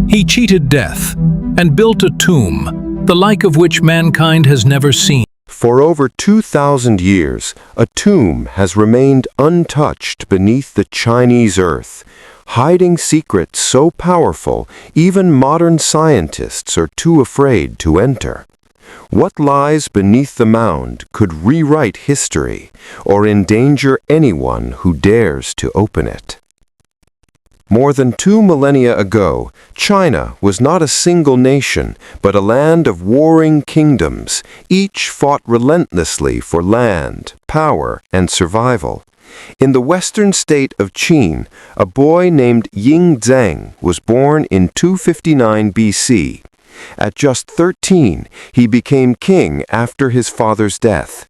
He cheated death and built a tomb, the like of which mankind has never seen. For over 2,000 years, a tomb has remained untouched beneath the Chinese earth, hiding secrets so powerful even modern scientists are too afraid to enter. What lies beneath the mound could rewrite history or endanger anyone who dares to open it. More than 2 millennia ago, China was not a single nation, but a land of warring kingdoms. Each fought relentlessly for land, power, and survival. In the western state of Qin, a boy named Ying Zhang was born in 259 BC. At just 13, he became king after his father's death.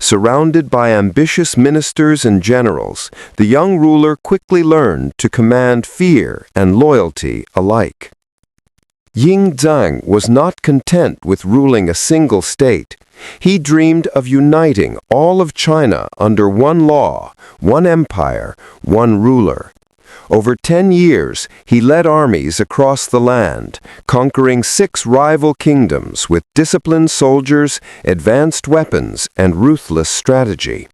Surrounded by ambitious ministers and generals, the young ruler quickly learned to command fear and loyalty alike. Ying Zhang was not content with ruling a single state. He dreamed of uniting all of China under one law, one empire, one ruler. Over 10 years, he led armies across the land, conquering 6 rival kingdoms with disciplined soldiers, advanced weapons, and ruthless strategy.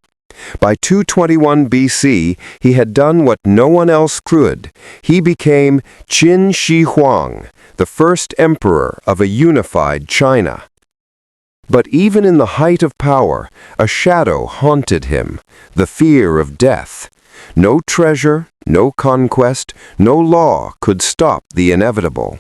By 221 BC, he had done what no one else could. He became Qin Shi Huang, the first emperor of a unified China. But even in the height of power, a shadow haunted him, the fear of death. No treasure, no conquest, no law could stop the inevitable.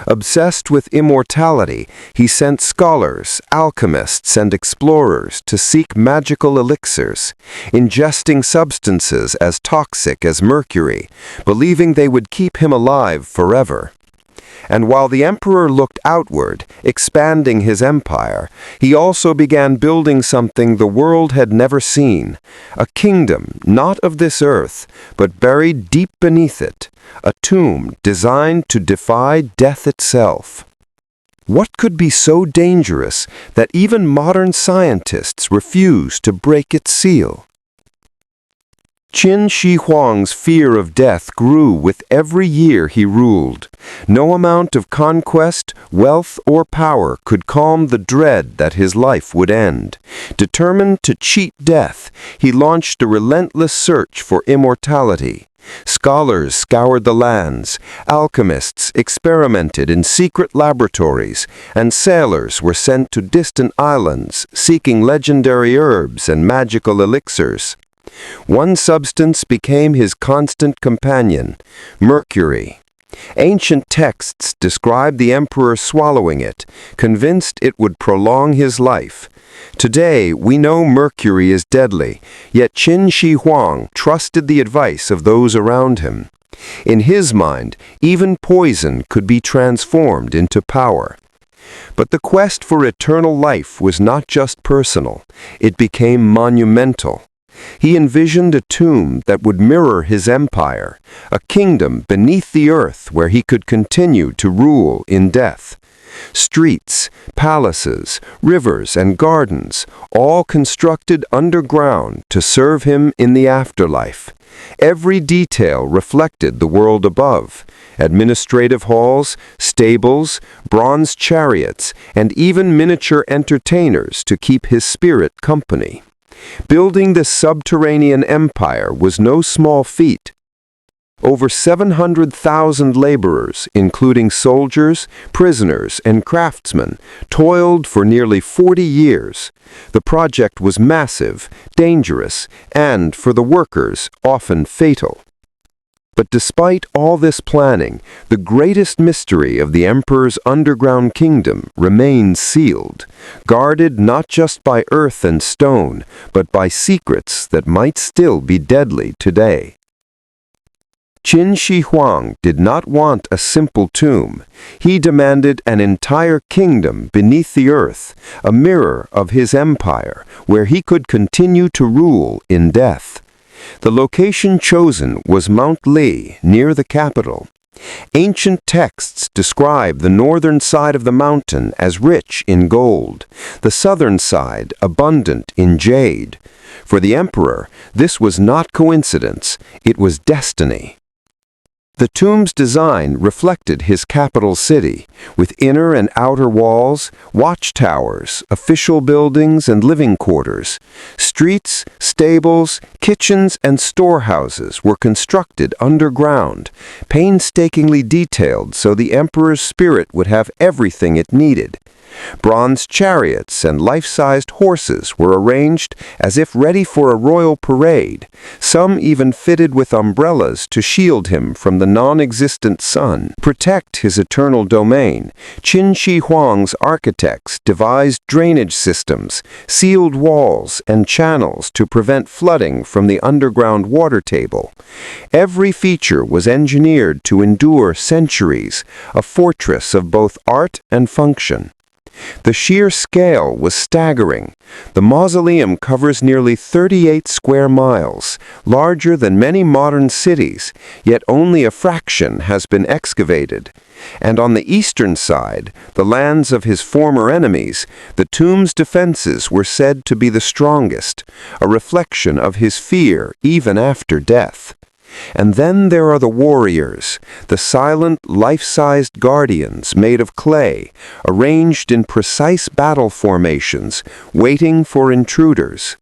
Obsessed with immortality, he sent scholars, alchemists, and explorers to seek magical elixirs, ingesting substances as toxic as mercury, believing they would keep him alive forever. And while the emperor looked outward, expanding his empire, he also began building something the world had never seen, a kingdom not of this earth, but buried deep beneath it, a tomb designed to defy death itself. What could be so dangerous that even modern scientists refuse to break its seal? Qin Shi Huang's fear of death grew with every year he ruled. No amount of conquest, wealth, or power could calm the dread that his life would end. Determined to cheat death, he launched a relentless search for immortality. Scholars scoured the lands, alchemists experimented in secret laboratories, and sailors were sent to distant islands seeking legendary herbs and magical elixirs. One substance became his constant companion, mercury. Ancient texts describe the emperor swallowing it, convinced it would prolong his life. Today, we know mercury is deadly, yet Qin Shi Huang trusted the advice of those around him. In his mind, even poison could be transformed into power. But the quest for eternal life was not just personal, it became monumental. He envisioned a tomb that would mirror his empire, a kingdom beneath the earth where he could continue to rule in death. Streets, palaces, rivers, and gardens, all constructed underground to serve him in the afterlife. Every detail reflected the world above: administrative halls, stables, bronze chariots, and even miniature entertainers to keep his spirit company. Building this subterranean empire was no small feat. Over 700,000 laborers, including soldiers, prisoners, and craftsmen, toiled for nearly 40 years. The project was massive, dangerous, and, for the workers, often fatal. But despite all this planning, the greatest mystery of the emperor's underground kingdom remains sealed, guarded not just by earth and stone, but by secrets that might still be deadly today. Qin Shi Huang did not want a simple tomb. He demanded an entire kingdom beneath the earth, a mirror of his empire, where he could continue to rule in death. The location chosen was Mount Li, near the capital. Ancient texts describe the northern side of the mountain as rich in gold, the southern side abundant in jade. For the emperor, this was not coincidence, it was destiny. The tomb's design reflected his capital city, with inner and outer walls, watchtowers, official buildings, and living quarters. Streets, stables, kitchens, and storehouses were constructed underground, painstakingly detailed so the emperor's spirit would have everything it needed. Bronze chariots and life-sized horses were arranged as if ready for a royal parade, some even fitted with umbrellas to shield him from the non-existent sun. Protect his eternal domain, Qin Shi Huang's architects devised drainage systems, sealed walls, and channels to prevent flooding from the underground water table. Every feature was engineered to endure centuries, a fortress of both art and function. The sheer scale was staggering. The mausoleum covers nearly 38 square miles, larger than many modern cities, yet only a fraction has been excavated. And on the eastern side, the lands of his former enemies, the tomb's defenses were said to be the strongest, a reflection of his fear even after death. And then there are the warriors, the silent, life-sized guardians made of clay, arranged in precise battle formations, waiting for intruders.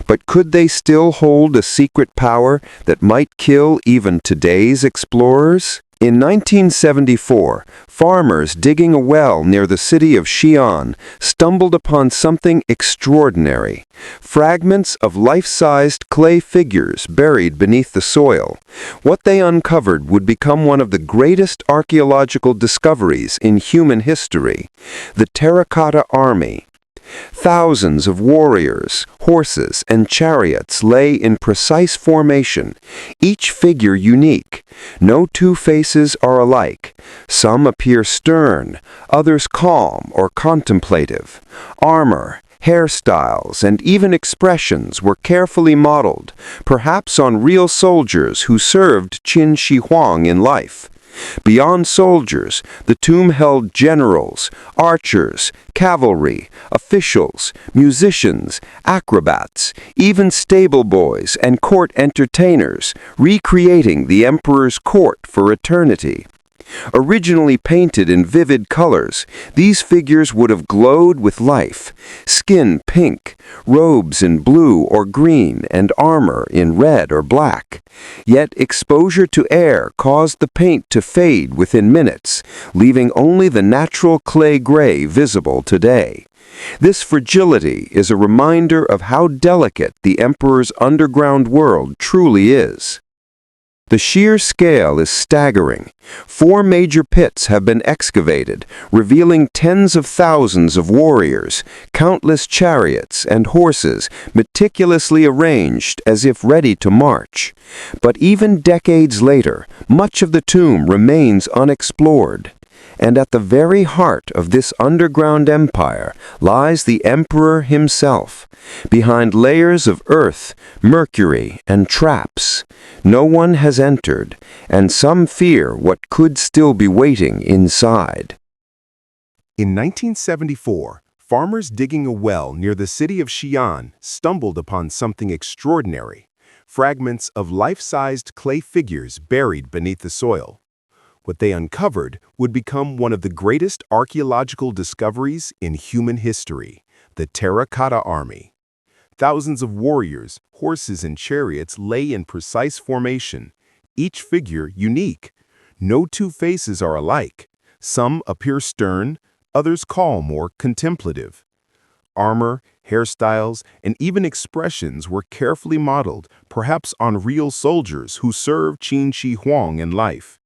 But could they still hold a secret power that might kill even today's explorers? In 1974, farmers digging a well near the city of Xi'an stumbled upon something extraordinary: fragments of life-sized clay figures buried beneath the soil. What they uncovered would become one of the greatest archaeological discoveries in human history: the Terracotta Army. Thousands of warriors, horses, and chariots lay in precise formation, each figure unique. No two faces are alike. Some appear stern, others calm or contemplative. Armor, hairstyles, and even expressions were carefully modeled, perhaps on real soldiers who served Qin Shi Huang in life. Beyond soldiers, the tomb held generals, archers, cavalry, officials, musicians, acrobats, even stable boys and court entertainers, recreating the emperor's court for eternity. Originally painted in vivid colors, these figures would have glowed with life: skin pink, robes in blue or green, and armor in red or black. Yet exposure to air caused the paint to fade within minutes, leaving only the natural clay gray visible today. This fragility is a reminder of how delicate the emperor's underground world truly is. The sheer scale is staggering. 4 major pits have been excavated, revealing tens of thousands of warriors, countless chariots and horses meticulously arranged as if ready to march. But even decades later, much of the tomb remains unexplored. And at the very heart of this underground empire lies the emperor himself. Behind layers of earth, mercury, and traps, no one has entered, and some fear what could still be waiting inside. In 1974, farmers digging a well near the city of Xi'an stumbled upon something extraordinary: fragments of life-sized clay figures buried beneath the soil. What they uncovered would become one of the greatest archaeological discoveries in human history: the Terracotta Army. Thousands of warriors, horses, and chariots lay in precise formation, each figure unique. No two faces are alike. Some appear stern, others calm or contemplative. Armor, hairstyles, and even expressions were carefully modeled, perhaps on real soldiers who served Qin Shi Huang in life.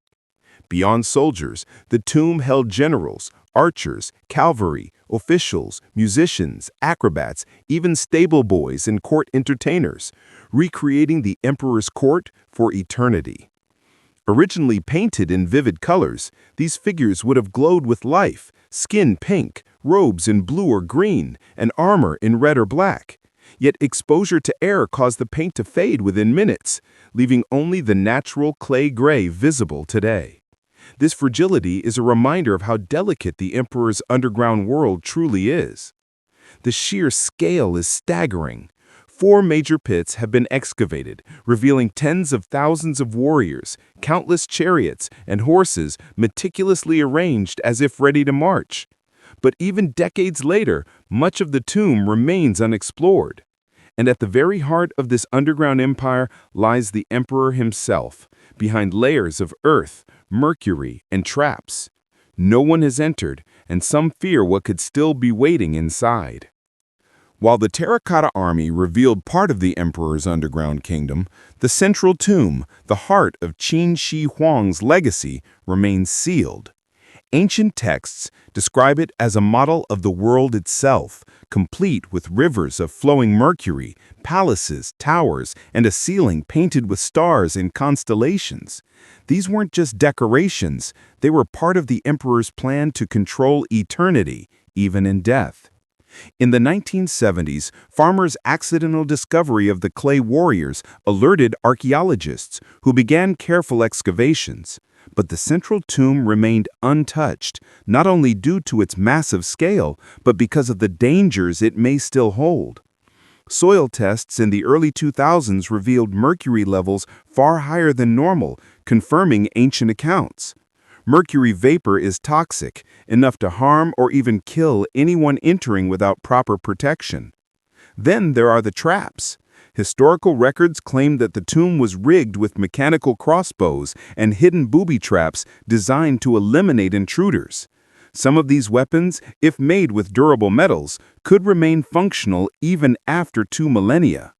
Beyond soldiers, the tomb held generals, archers, cavalry, officials, musicians, acrobats, even stable boys and court entertainers, recreating the emperor's court for eternity. Originally painted in vivid colors, these figures would have glowed with life: skin pink, robes in blue or green, and armor in red or black. Yet exposure to air caused the paint to fade within minutes, leaving only the natural clay gray visible today. This fragility is a reminder of how delicate the emperor's underground world truly is. The sheer scale is staggering. 4 major pits have been excavated, revealing tens of thousands of warriors, countless chariots, and horses meticulously arranged as if ready to march. But even decades later, much of the tomb remains unexplored. And at the very heart of this underground empire lies the emperor himself, behind layers of earth, mercury, and traps. No one has entered, and some fear what could still be waiting inside. While the Terracotta Army revealed part of the emperor's underground kingdom, the central tomb, the heart of Qin Shi Huang's legacy, remains sealed. Ancient texts describe it as a model of the world itself, complete with rivers of flowing mercury, palaces, towers, and a ceiling painted with stars and constellations. These weren't just decorations, they were part of the emperor's plan to control eternity, even in death. In the 1970s, farmers' accidental discovery of the clay warriors alerted archaeologists, who began careful excavations. But the central tomb remained untouched, not only due to its massive scale, but because of the dangers it may still hold. Soil tests in the early 2000s revealed mercury levels far higher than normal, confirming ancient accounts. Mercury vapor is toxic, enough to harm or even kill anyone entering without proper protection. Then there are the traps. Historical records claim that the tomb was rigged with mechanical crossbows and hidden booby traps designed to eliminate intruders. Some of these weapons, if made with durable metals, could remain functional even after 2 millennia.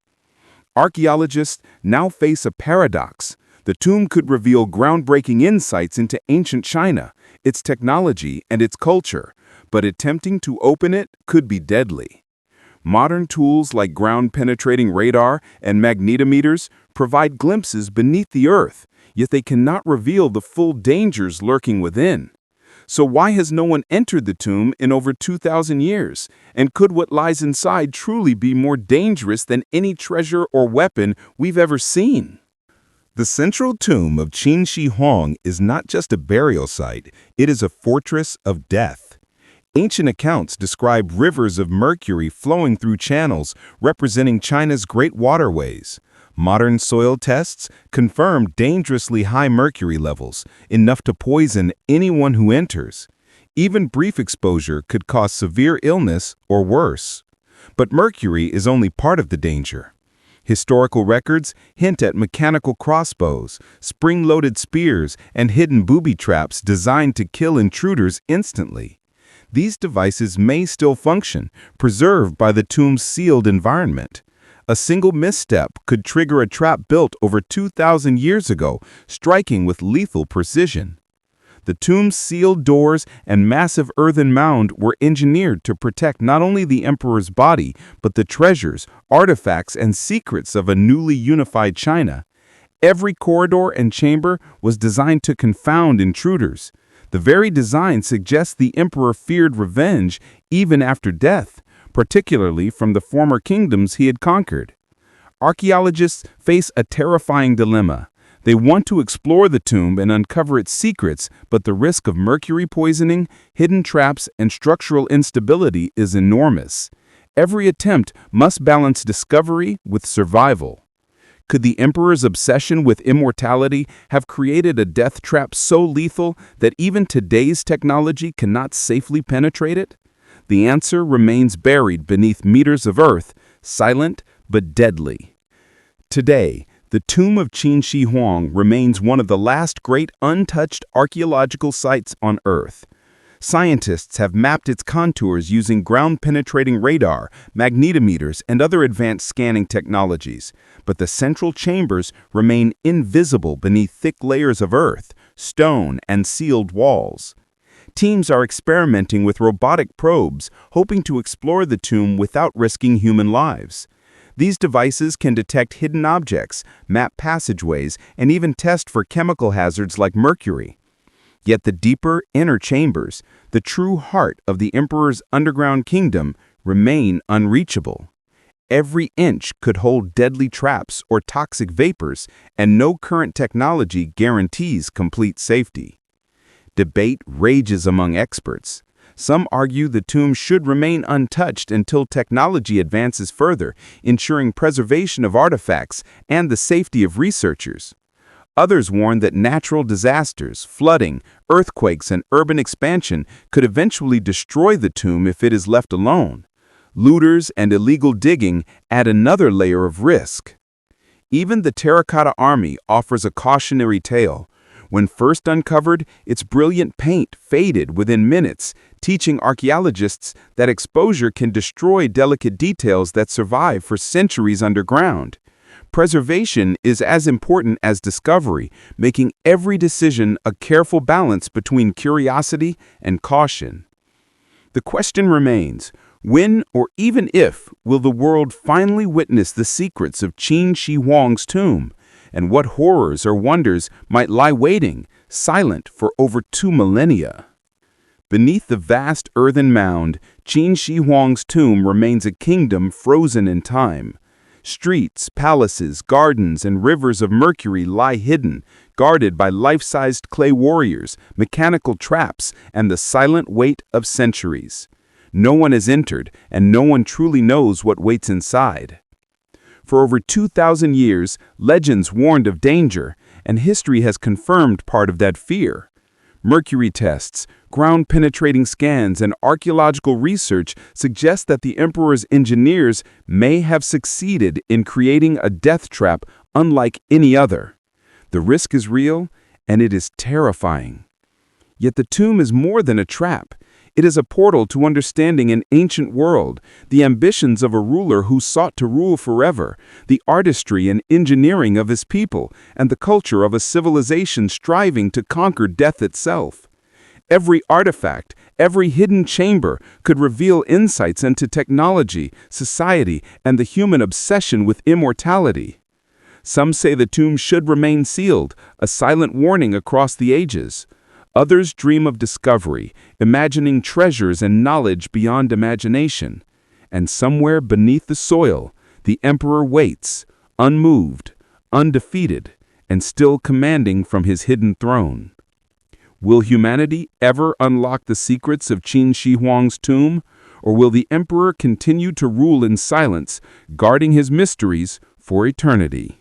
Archaeologists now face a paradox. The tomb could reveal groundbreaking insights into ancient China, its technology, and its culture, but attempting to open it could be deadly. Modern tools like ground-penetrating radar and magnetometers provide glimpses beneath the earth, yet they cannot reveal the full dangers lurking within. So why has no one entered the tomb in over 2,000 years? And could what lies inside truly be more dangerous than any treasure or weapon we've ever seen? The central tomb of Qin Shi Huang is not just a burial site, it is a fortress of death. Ancient accounts describe rivers of mercury flowing through channels representing China's great waterways. Modern soil tests confirm dangerously high mercury levels, enough to poison anyone who enters. Even brief exposure could cause severe illness or worse. But mercury is only part of the danger. Historical records hint at mechanical crossbows, spring-loaded spears, and hidden booby traps designed to kill intruders instantly. These devices may still function, preserved by the tomb's sealed environment. A single misstep could trigger a trap built over 2,000 years ago, striking with lethal precision. The tomb's sealed doors and massive earthen mound were engineered to protect not only the emperor's body, but the treasures, artifacts, and secrets of a newly unified China. Every corridor and chamber was designed to confound intruders. The very design suggests the emperor feared revenge even after death, particularly from the former kingdoms he had conquered. Archaeologists face a terrifying dilemma. They want to explore the tomb and uncover its secrets, but the risk of mercury poisoning, hidden traps, and structural instability is enormous. Every attempt must balance discovery with survival. Could the emperor's obsession with immortality have created a death trap so lethal that even today's technology cannot safely penetrate it? The answer remains buried beneath meters of earth, silent but deadly. Today, the tomb of Qin Shi Huang remains one of the last great untouched archaeological sites on Earth. Scientists have mapped its contours using ground-penetrating radar, magnetometers, and other advanced scanning technologies, but the central chambers remain invisible beneath thick layers of earth, stone, and sealed walls. Teams are experimenting with robotic probes, hoping to explore the tomb without risking human lives. These devices can detect hidden objects, map passageways, and even test for chemical hazards like mercury. Yet the deeper, inner chambers, the true heart of the emperor's underground kingdom, remain unreachable. Every inch could hold deadly traps or toxic vapors, and no current technology guarantees complete safety. Debate rages among experts. Some argue the tomb should remain untouched until technology advances further, ensuring preservation of artifacts and the safety of researchers. Others warn that natural disasters, flooding, earthquakes, and urban expansion could eventually destroy the tomb if it is left alone. Looters and illegal digging add another layer of risk. Even the Terracotta Army offers a cautionary tale. When first uncovered, its brilliant paint faded within minutes, teaching archaeologists that exposure can destroy delicate details that survive for centuries underground. Preservation is as important as discovery, making every decision a careful balance between curiosity and caution. The question remains, when or even if will the world finally witness the secrets of Qin Shi Huang's tomb, and what horrors or wonders might lie waiting, silent for over 2 millennia? Beneath the vast earthen mound, Qin Shi Huang's tomb remains a kingdom frozen in time. Streets, palaces, gardens, and rivers of mercury lie hidden, guarded by life-sized clay warriors, mechanical traps, and the silent weight of centuries. No one has entered, and no one truly knows what waits inside. For over 2,000 years, legends warned of danger, and history has confirmed part of that fear. Mercury tests, ground-penetrating scans, and archaeological research suggest that the emperor's engineers may have succeeded in creating a death trap unlike any other. The risk is real, and it is terrifying. Yet the tomb is more than a trap. It is a portal to understanding an ancient world, the ambitions of a ruler who sought to rule forever, the artistry and engineering of his people, and the culture of a civilization striving to conquer death itself. Every artifact, every hidden chamber could reveal insights into technology, society, and the human obsession with immortality. Some say the tomb should remain sealed, a silent warning across the ages. Others dream of discovery, imagining treasures and knowledge beyond imagination. And somewhere beneath the soil, the emperor waits, unmoved, undefeated, and still commanding from his hidden throne. Will humanity ever unlock the secrets of Qin Shi Huang's tomb, or will the emperor continue to rule in silence, guarding his mysteries for eternity?